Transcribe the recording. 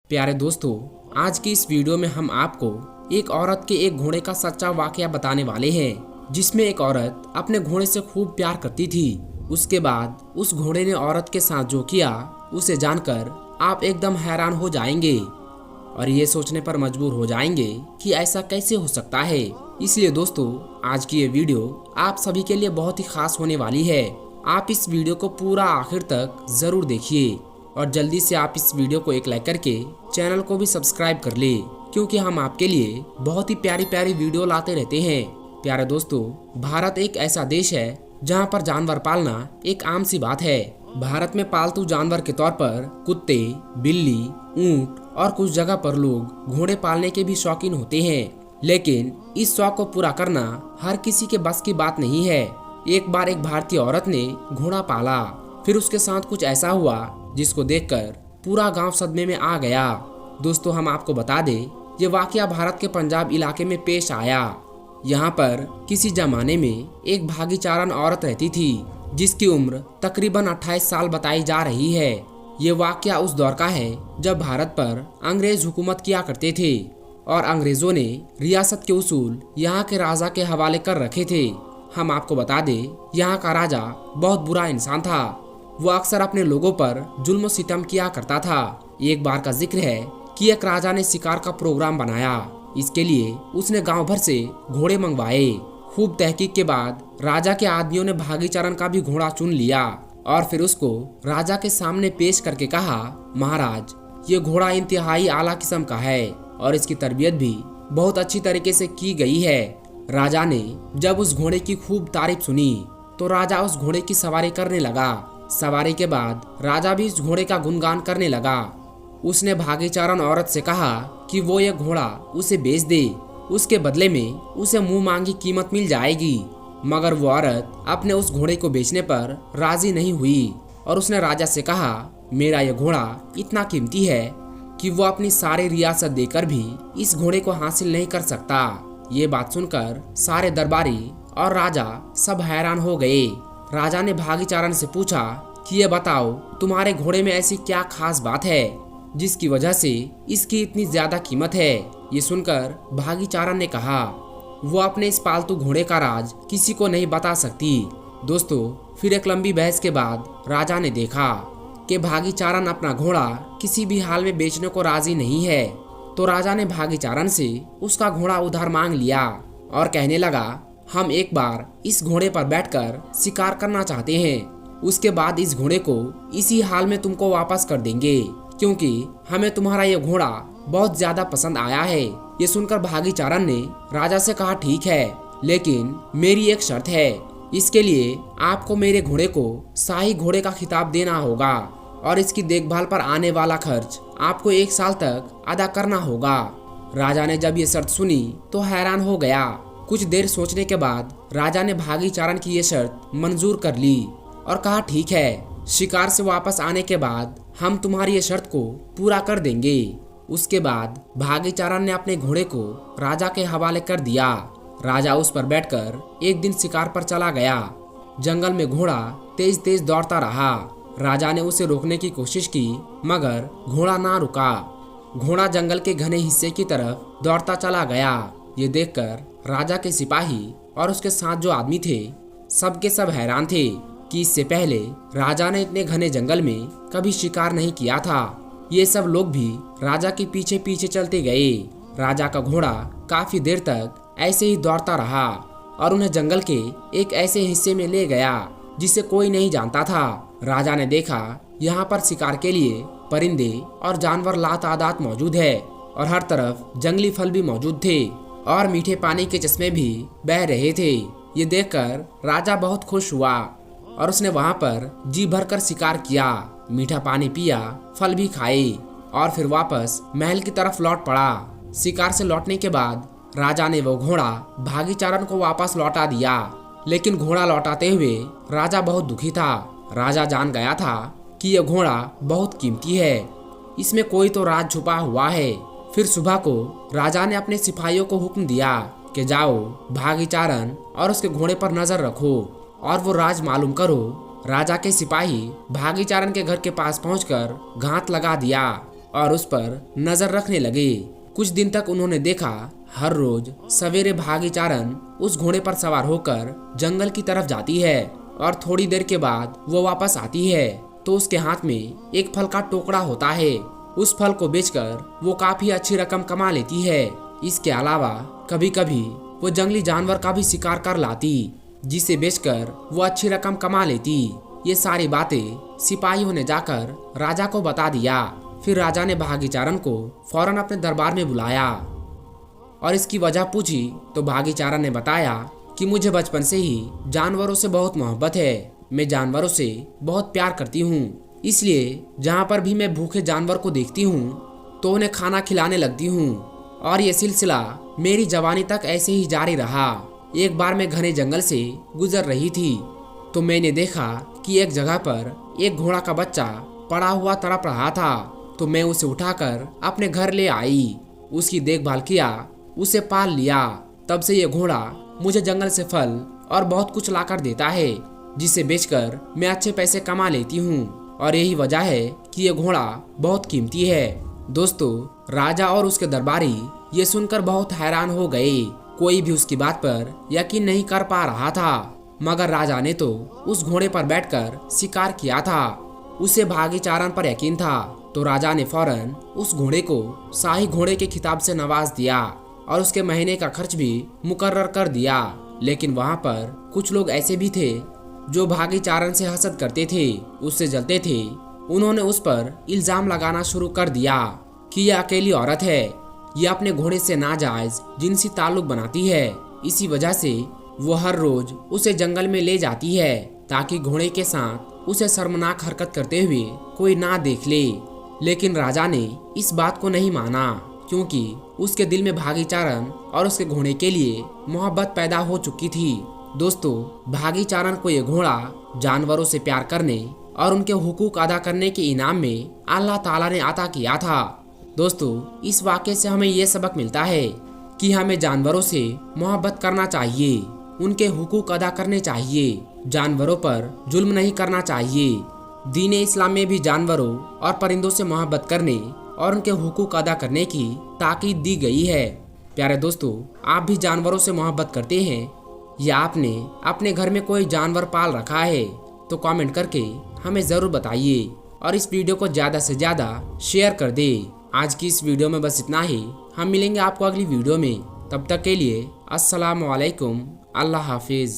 प्यारे दोस्तों, आज की इस वीडियो में हम आपको एक औरत के एक घोड़े का सच्चा वाकया बताने वाले हैं, जिसमें एक औरत अपने घोड़े से खूब प्यार करती थी। उसके बाद उस घोड़े ने औरत के साथ जो किया, उसे जानकर आप एकदम हैरान हो जाएंगे और ये सोचने पर मजबूर हो जाएंगे कि ऐसा कैसे हो सकता है। इसलिए दोस्तों, आज की ये वीडियो आप सभी के लिए बहुत ही खास होने वाली है। आप इस वीडियो को पूरा आखिर तक जरूर देखिए और जल्दी से आप इस वीडियो को एक लाइक करके चैनल को भी सब्सक्राइब कर ले, क्योंकि हम आपके लिए बहुत ही प्यारी प्यारी वीडियो लाते रहते हैं। प्यारे दोस्तों, भारत एक ऐसा देश है जहां पर जानवर पालना एक आम सी बात है। भारत में पालतू जानवर के तौर पर कुत्ते, बिल्ली, ऊंट और कुछ जगह पर लोग घोड़े पालने के भी शौकीन होते हैं, लेकिन इस शौक को पूरा करना हर किसी के बस की बात नहीं है। एक बार एक भारतीय औरत ने घोड़ा पाला, फिर उसके साथ कुछ ऐसा हुआ जिसको देखकर पूरा गांव सदमे में आ गया। दोस्तों, हम आपको बता दें, ये वाकया भारत के पंजाब इलाके में पेश आया। यहाँ पर किसी जमाने में एक भागीचारन औरत रहती थी, जिसकी उम्र तकरीबन 28 साल बताई जा रही है। ये वाकया उस दौर का है जब भारत पर अंग्रेज हुकूमत किया करते थे और अंग्रेजों ने रियासत के उसूल यहाँ के राजा के हवाले कर रखे थे। हम आपको बता दें, यहाँ का राजा बहुत बुरा इंसान था। वो अक्सर अपने लोगों पर जुल्म सितम किया करता था। एक बार का जिक्र है कि एक राजा ने शिकार का प्रोग्राम बनाया। इसके लिए उसने गांव भर से घोड़े मंगवाए। खूब तहकीक के बाद राजा के आदमियों ने भागीचारन का भी घोड़ा चुन लिया और फिर उसको राजा के सामने पेश करके कहा, महाराज, ये घोड़ा इंतहाई आला किस्म का है और इसकी तरबियत भी बहुत अच्छी तरीके से की गई है। राजा ने जब उस घोड़े की खूब तारीफ सुनी तो राजा उस घोड़े की सवारी करने लगा। सवारी के बाद राजा भी इस घोड़े का गुणगान करने लगा। उसने भागीचारन औरत से कहा कि वो ये घोड़ा उसे बेच दे, उसके बदले में उसे मुंह मांगी कीमत मिल जाएगी। मगर वो औरत अपने उस घोड़े को बेचने पर राजी नहीं हुई और उसने राजा से कहा, मेरा ये घोड़ा इतना कीमती है कि वो अपनी सारी रियासत देकर भी इस घोड़े को हासिल नहीं कर सकता। ये बात सुनकर सारे दरबारी और राजा सब हैरान हो गए। राजा ने भागीचारन से पूछा कि ये बताओ, तुम्हारे घोड़े में ऐसी क्या खास बात है जिसकी वजह से इसकी इतनी ज्यादा कीमत है। ये सुनकर भागीचारन ने कहा, वो अपने इस पालतू घोड़े का राज किसी को नहीं बता सकती। दोस्तों, फिर एक लंबी बहस के बाद राजा ने देखा कि भागीचारन अपना घोड़ा किसी भी हाल में बेचने को राजी नहीं है, तो राजा ने भागीचारन से उसका घोड़ा उधार मांग लिया और कहने लगा, हम एक बार इस घोड़े पर बैठकर शिकार करना चाहते हैं। उसके बाद इस घोड़े को इसी हाल में तुमको वापस कर देंगे, क्योंकि हमें तुम्हारा ये घोड़ा बहुत ज्यादा पसंद आया है। ये सुनकर भागीचारन ने राजा से कहा, ठीक है, लेकिन मेरी एक शर्त है। इसके लिए आपको मेरे घोड़े को शाही घोड़े का खिताब देना होगा और इसकी देखभाल पर आने वाला खर्च आपको 1 साल तक अदा करना होगा। राजा ने जब ये शर्त सुनी तो हैरान हो गया। कुछ देर सोचने के बाद राजा ने भागीचारन की ये शर्त मंजूर कर ली और कहा, ठीक है, शिकार से वापस आने के बाद हम तुम्हारी ये शर्त को पूरा कर देंगे। उसके बाद भागीचारन ने अपने घोड़े को राजा के हवाले कर दिया। राजा उस पर बैठकर एक दिन शिकार पर चला गया। जंगल में घोड़ा तेज तेज दौड़ता रहा। राजा ने उसे रोकने की कोशिश की, मगर घोड़ा ना रुका। घोड़ा जंगल के घने हिस्से की तरफ दौड़ता चला गया। ये देखकर राजा के सिपाही और उसके साथ जो आदमी थे, सबके सब हैरान थे कि इससे पहले राजा ने इतने घने जंगल में कभी शिकार नहीं किया था। ये सब लोग भी राजा के पीछे पीछे चलते गए। राजा का घोड़ा काफी देर तक ऐसे ही दौड़ता रहा और उन्हें जंगल के एक ऐसे हिस्से में ले गया जिसे कोई नहीं जानता था। राजा ने देखा यहाँ पर शिकार के लिए परिंदे और जानवर लातादाद मौजूद है और हर तरफ जंगली फल भी मौजूद थे और मीठे पानी के चश्मे भी बह रहे थे। ये देखकर राजा बहुत खुश हुआ और उसने वहाँ पर जी भरकर शिकार किया, मीठा पानी पिया, फल भी खाए और फिर वापस महल की तरफ लौट पड़ा। शिकार से लौटने के बाद राजा ने वो घोड़ा भागीचारन को वापस लौटा दिया, लेकिन घोड़ा लौटाते हुए राजा बहुत दुखी था। राजा जान गया था कि यह घोड़ा बहुत कीमती है, इसमें कोई तो राज छुपा हुआ है। फिर सुबह को राजा ने अपने सिपाहियों को हुक्म दिया कि जाओ, भागीचारन और उसके घोड़े पर नजर रखो और वो राज मालूम करो। राजा के सिपाही भागीचारन के घर के पास पहुंचकर घात लगा दिया और उस पर नजर रखने लगे। कुछ दिन तक उन्होंने देखा हर रोज सवेरे भागीचारन उस घोड़े पर सवार होकर जंगल की तरफ जाती है और थोड़ी देर के बाद वो वापस आती है तो उसके हाथ में एक फल का टुकड़ा होता है। उस फल को बेचकर वो काफी अच्छी रकम कमा लेती है। इसके अलावा कभी कभी वो जंगली जानवर का भी शिकार कर लाती, जिसे बेचकर वो अच्छी रकम कमा लेती। ये सारी बातें सिपाहियों ने जाकर राजा को बता दिया। फिर राजा ने भागीचारन को फौरन अपने दरबार में बुलाया और इसकी वजह पूछी तो भागीचारन ने बताया कि मुझे बचपन से ही जानवरों से बहुत मोहब्बत है। मैं जानवरों से बहुत प्यार करती हूँ, इसलिए जहाँ पर भी मैं भूखे जानवर को देखती हूँ तो उन्हें खाना खिलाने लगती हूँ और ये सिलसिला मेरी जवानी तक ऐसे ही जारी रहा। एक बार मैं घने जंगल से गुजर रही थी तो मैंने देखा कि एक जगह पर एक घोड़ा का बच्चा पड़ा हुआ तड़प रहा था, तो मैं उसे उठाकर अपने घर ले आई, उसकी देखभाल किया, उसे पाल लिया। तब से ये घोड़ा मुझे जंगल से फल और बहुत कुछ लाकर देता है, जिसे बेचकर मैं अच्छे पैसे कमा लेती हूँ और यही वजह है कि ये घोड़ा बहुत कीमती है। दोस्तों, राजा और उसके दरबारी ये सुनकर बहुत हैरान हो गए। कोई भी उसकी बात पर यकीन नहीं कर पा रहा था, मगर राजा ने तो उस घोड़े पर बैठकर शिकार किया था। उसे भागीचारन पर यकीन था, तो राजा ने फौरन उस घोड़े को शाही घोड़े के खिताब से नवाज दिया और उसके महीने का खर्च भी मुकर्रर कर दिया। लेकिन वहाँ पर कुछ लोग ऐसे भी थे जो भागीचारन से हसद करते थे, उससे जलते थे। उन्होंने उस पर इल्जाम लगाना शुरू कर दिया कि यह अकेली औरत है, यह अपने घोड़े से नाजायज जिनसी ताल्लुक बनाती है। इसी वजह से वो हर रोज उसे जंगल में ले जाती है ताकि घोड़े के साथ उसे शर्मनाक हरकत करते हुए कोई ना देख ले। लेकिन राजा ने इस बात को नहीं माना, क्योंकि उसके दिल में भागीचारन और उसके घोड़े के लिए मोहब्बत पैदा हो चुकी थी। दोस्तों, भागीचारन को ये घोड़ा जानवरों से प्यार करने और उनके हुकूक अदा करने के इनाम में अल्लाह ताला ने अता किया था। दोस्तों, इस वाक़े से हमें ये सबक मिलता है कि हमें जानवरों से मोहब्बत करना चाहिए, उनके हुकूक अदा करने चाहिए, जानवरों पर जुल्म नहीं करना चाहिए। दीन इस्लाम में भी जानवरों और परिंदों से मोहब्बत करने और उनके हुकूक अदा करने की ताकीद दी गई है। प्यारे दोस्तों, आप भी जानवरों से मोहब्बत करते हैं या आपने अपने घर में कोई जानवर पाल रखा है? तो कमेंट करके हमें ज़रूर बताइए और इस वीडियो को ज़्यादा से ज़्यादा शेयर कर दे। आज की इस वीडियो में बस इतना ही। हम मिलेंगे आपको अगली वीडियो में। तब तक के लिए अस्सलाम वालेकुम, अल्लाह हाफिज़।